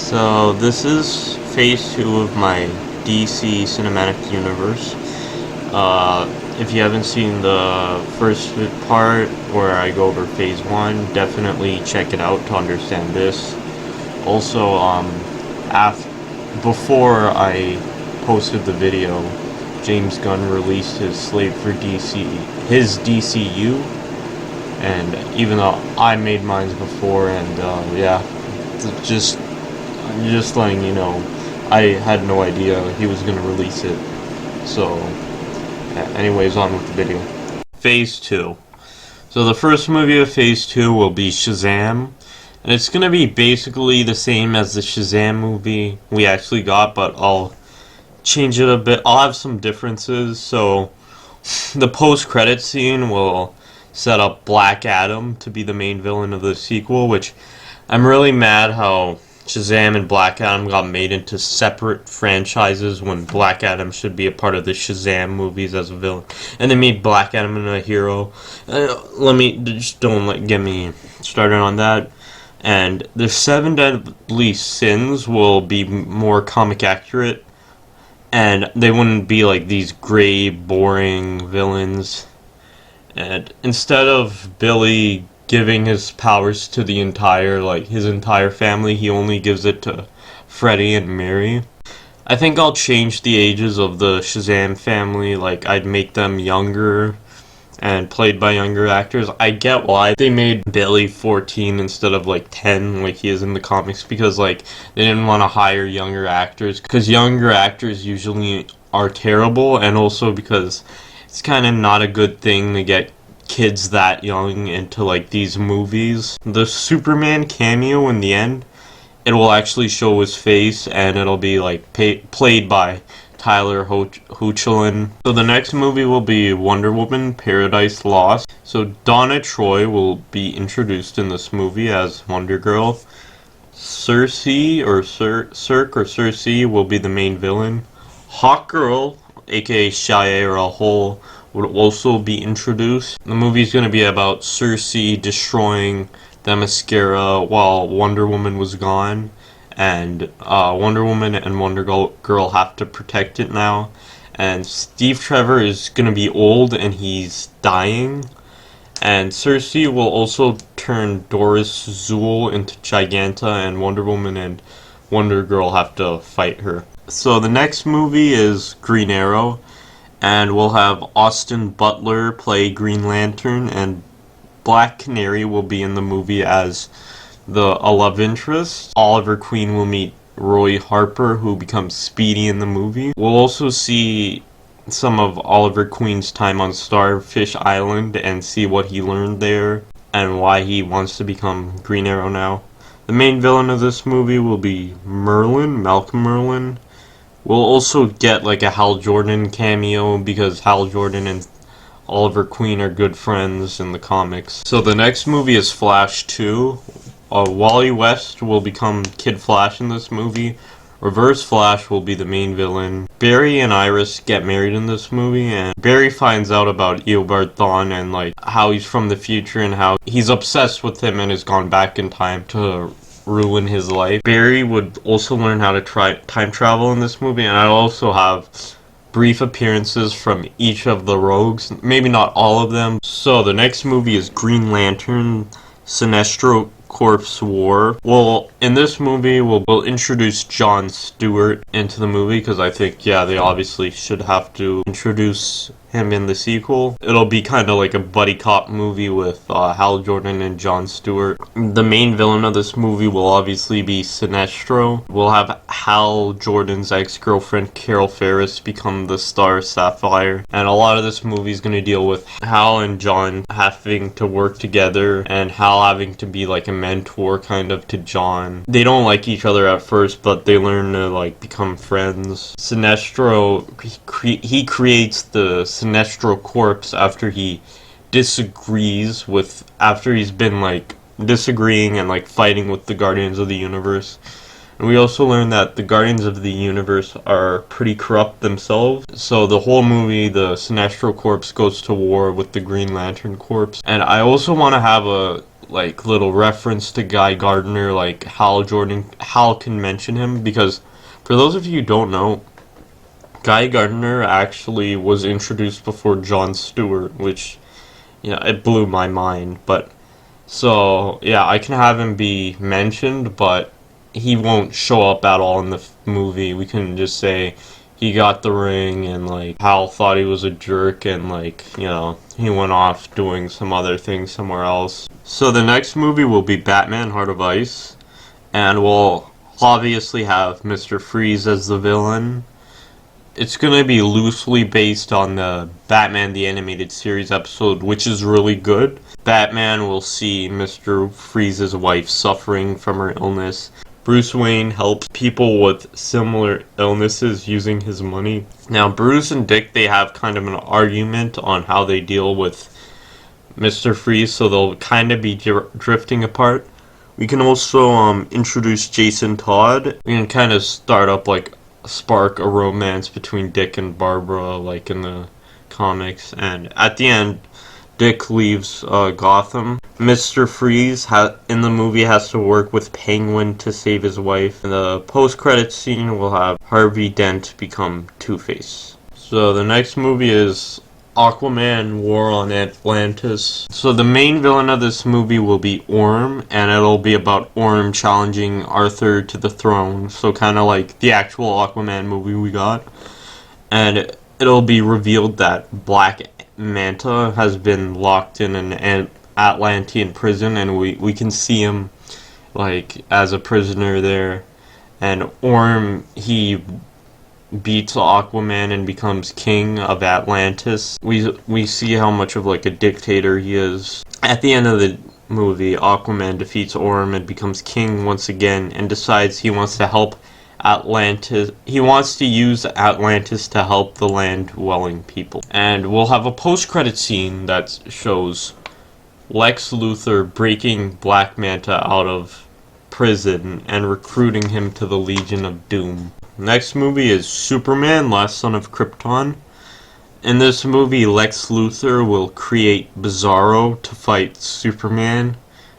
So this is phase 2 of my DC Cinematic Universe. If you haven't seen the first part where I go over phase 1, definitely check it out to understand this. Also, before I posted the video, James Gunn released his slate for his DCU, and even though I made mine before, and yeah, just letting you know, I had no idea he was gonna release it. So, yeah, anyways, on with the video. Phase 2. So the first movie of Phase 2 will be Shazam, and it's gonna be basically the same as the Shazam movie we actually got, but I'll change it a bit. I'll have some differences. So the post-credit scene will set up Black Adam to be the main villain of the sequel, which I'm really mad how Shazam and Black Adam got made into separate franchises when Black Adam should be a part of the Shazam movies as a villain, and they made Black Adam into a hero. Don't get me started on that. And the 7 deadly sins will be more comic accurate, and they wouldn't be like these gray, boring villains. And instead of Billy giving his powers to his entire family, he only gives it to Freddy and Mary. I think I'll change the ages of the Shazam family. Like, I'd make them younger and played by younger actors. I get why they made Billy 14 instead of like 10 like he is in the comics, because like they didn't want to hire younger actors, because younger actors usually are terrible, and also because it's kind of not a good thing to get kids that young into like these movies. The Superman cameo in the end, it will actually show his face, and it'll be like played by Tyler Hoechlin. So the next movie will be Wonder Woman Paradise Lost. So Donna Troy will be introduced in this movie as Wonder Girl. Circe will be the main villain. Hawkgirl, aka Shia Hole, would also be introduced. The movie is going to be about Circe destroying Themyscira while Wonder Woman was gone, and Wonder Woman and Wonder Girl have to protect it now. And Steve Trevor is going to be old and he's dying. And Circe will also turn Doris Zool into Giganta, and Wonder Woman and Wonder Girl have to fight her. So the next movie is Green Arrow, and we'll have Austin Butler play Green Lantern, and Black Canary will be in the movie as a love interest. Oliver Queen will meet Roy Harper, who becomes Speedy in the movie. We'll also see some of Oliver Queen's time on Starfish Island and see what he learned there and why he wants to become Green Arrow now. The main villain of this movie will be Malcolm Merlyn. We'll also get like a Hal Jordan cameo, because Hal Jordan and Oliver Queen are good friends in the comics. So the next movie is Flash 2. Wally West will become Kid Flash in this movie. Reverse Flash will be the main villain. Barry and Iris get married in this movie, and Barry finds out about Eobard Thawne and like how he's from the future and how he's obsessed with him and has gone back in time to ruin his life. Barry would also learn how to time travel in this movie, and I also have brief appearances from each of the rogues, maybe not all of them. So the next movie is Green Lantern Sinestro Corpse War. Well, in this movie, we'll introduce Jon Stewart into the movie, because I think, yeah, they obviously should have to introduce him in the sequel. It'll be kind of like a buddy cop movie with Hal Jordan and Jon Stewart. The main villain of this movie will obviously be Sinestro. We'll have Hal Jordan's ex-girlfriend Carol Ferris become the Star Sapphire, and a lot of this movie is going to deal with Hal and Jon having to work together, and Hal having to be like a mentor kind of to Jon. They don't like each other at first, but they learn to like become friends. Sinestro, he creates the Sinestro Corpse after he's been like disagreeing and like fighting with the Guardians of the Universe. And we also learn that the Guardians of the Universe are pretty corrupt themselves. So the whole movie, the Sinestro Corpse goes to war with the Green Lantern Corpse. And I also want to have a like little reference to Guy Gardner, like Hal can mention him, because for those of you who don't know, Guy Gardner actually was introduced before Jon Stewart, which, it blew my mind. But so yeah, I can have him be mentioned, but he won't show up at all in the movie. We can just say he got the ring, and like Hal thought he was a jerk, and like he went off doing some other thing somewhere else. So the next movie will be Batman: Heart of Ice, and we'll obviously have Mr. Freeze as the villain. It's going to be loosely based on the Batman the Animated Series episode, which is really good. Batman will see Mr. Freeze's wife suffering from her illness. Bruce Wayne helps people with similar illnesses using his money. Now, Bruce and Dick, they have kind of an argument on how they deal with Mr. Freeze, so they'll kind of be drifting apart. We can also introduce Jason Todd. We can kind of start up spark a romance between Dick and Barbara, like in the comics, and at the end, Dick leaves Gotham. Mr. Freeze in the movie has to work with Penguin to save his wife. In the post-credits scene, we'll have Harvey Dent become Two-Face. So the next movie is Aquaman: War on Atlantis. So the main villain of this movie will be Orm, and it'll be about Orm challenging Arthur to the throne. So kind of like the actual Aquaman movie we got. And it'll be revealed that Black Manta has been locked in an Atlantean prison, and we can see him like as a prisoner there. And Orm, he beats Aquaman and becomes king of Atlantis. We see how much of like a dictator he is. At the end of the movie, Aquaman defeats Orm and becomes king once again, and decides he wants to help Atlantis. He wants to use Atlantis to help the land-dwelling people. And we'll have a post-credit scene that shows Lex Luthor breaking Black Manta out of prison and recruiting him to the Legion of Doom. Next movie is Superman: Last Son of Krypton. In this movie, Lex Luthor will create Bizarro to fight Superman,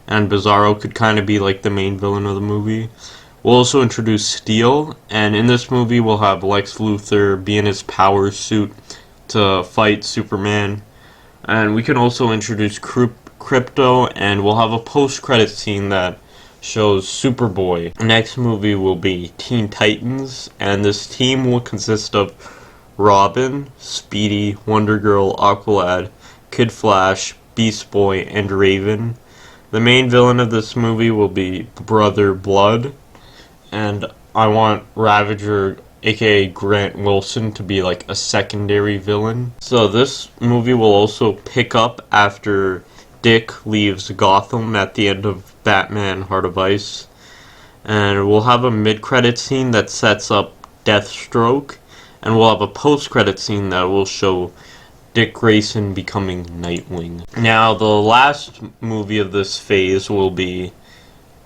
and Bizarro could kind of be like the main villain of the movie. We'll also introduce Steel, and in this movie we'll have Lex Luthor be in his power suit to fight Superman. And we can also introduce Krypto, and we'll have a post-credit scene that shows Superboy. Next movie will be Teen Titans, and this team will consist of Robin, Speedy, Wonder Girl, Aqualad, Kid Flash, Beast Boy, and Raven. The main villain of this movie will be Brother Blood, and I want Ravager, aka Grant Wilson, to be like a secondary villain. So this movie will also pick up after Dick leaves Gotham at the end of Batman: Heart of Ice, and we'll have a mid-credit scene that sets up Deathstroke, and we'll have a post-credit scene that will show Dick Grayson becoming Nightwing. Now, the last movie of this phase will be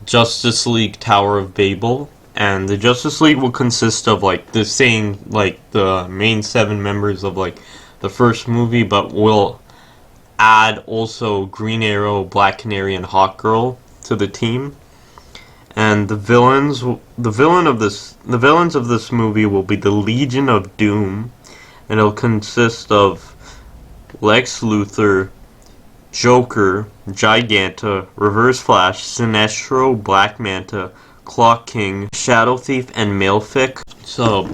Justice League: Tower of Babel, and the Justice League will consist of the main 7 members of the first movie, but will add also Green Arrow, Black Canary, and Hawkgirl to the team. And the villains of this movie will be the Legion of Doom, and it'll consist of Lex Luthor, Joker, Giganta, Reverse Flash, Sinestro, Black Manta, Clock King, Shadow Thief, and Malefic. So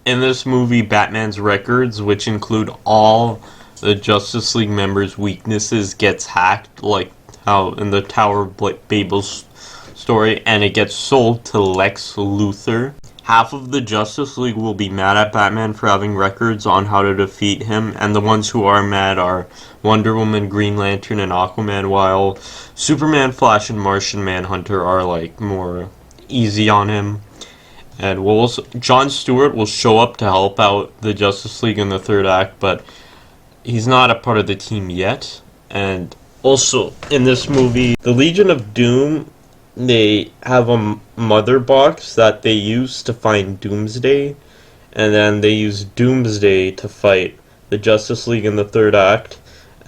in this movie, Batman's records, which include all the Justice League members' weaknesses, gets hacked, like how in the Tower of Babel's story, and it gets sold to Lex Luthor. Half of the Justice League will be mad at Batman for having records on how to defeat him, and the ones who are mad are Wonder Woman, Green Lantern, and Aquaman, while Superman, Flash, and Martian Manhunter are more easy on him. And Jon Stewart will show up to help out the Justice League in the third act, but he's not a part of the team yet. And also, in this movie, the Legion of Doom, they have a mother box that they use to find Doomsday, and then they use Doomsday to fight the Justice League in the third act.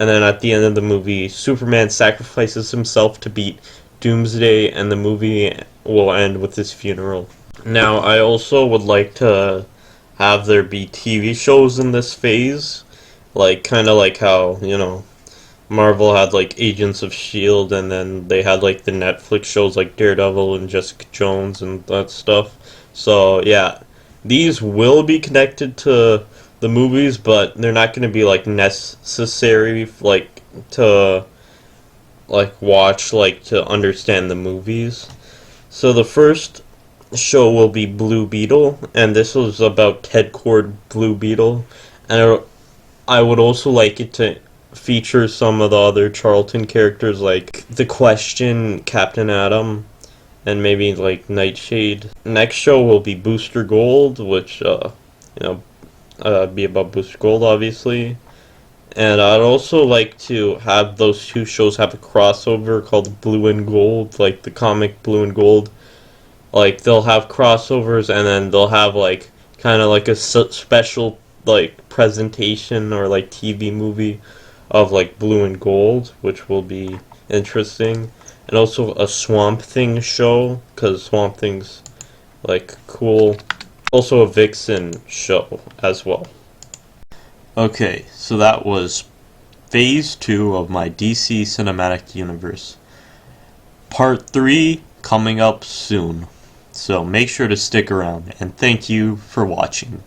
And then at the end of the movie, Superman sacrifices himself to beat Doomsday, and the movie will end with his funeral. Now, I also would like to have there be TV shows in this phase, like kind of like how, Marvel had like Agents of S.H.I.E.L.D. and then they had like the Netflix shows like Daredevil and Jessica Jones and that stuff. So, yeah, these will be connected to the movies, but they're not going to be like necessary like to like watch like to understand the movies. So the first show will be Blue Beetle, and this was about Ted Kord Blue Beetle, and I would also like it to feature some of the other Charlton characters like The Question, Captain Atom, and maybe like Nightshade. Next show will be Booster Gold, which be about Booster Gold, obviously. And I'd also like to have those two shows have a crossover called Blue and Gold, like the comic Blue and Gold. Like they'll have crossovers, and then they'll have like kind of like a special like presentation or like TV movie of like Blue and Gold, which will be interesting. And also a Swamp Thing show, because Swamp Thing's like cool. Also a Vixen show as well. Okay, so that was Phase 2 of my DC Cinematic Universe. Part 3 coming up soon. So make sure to stick around, and thank you for watching.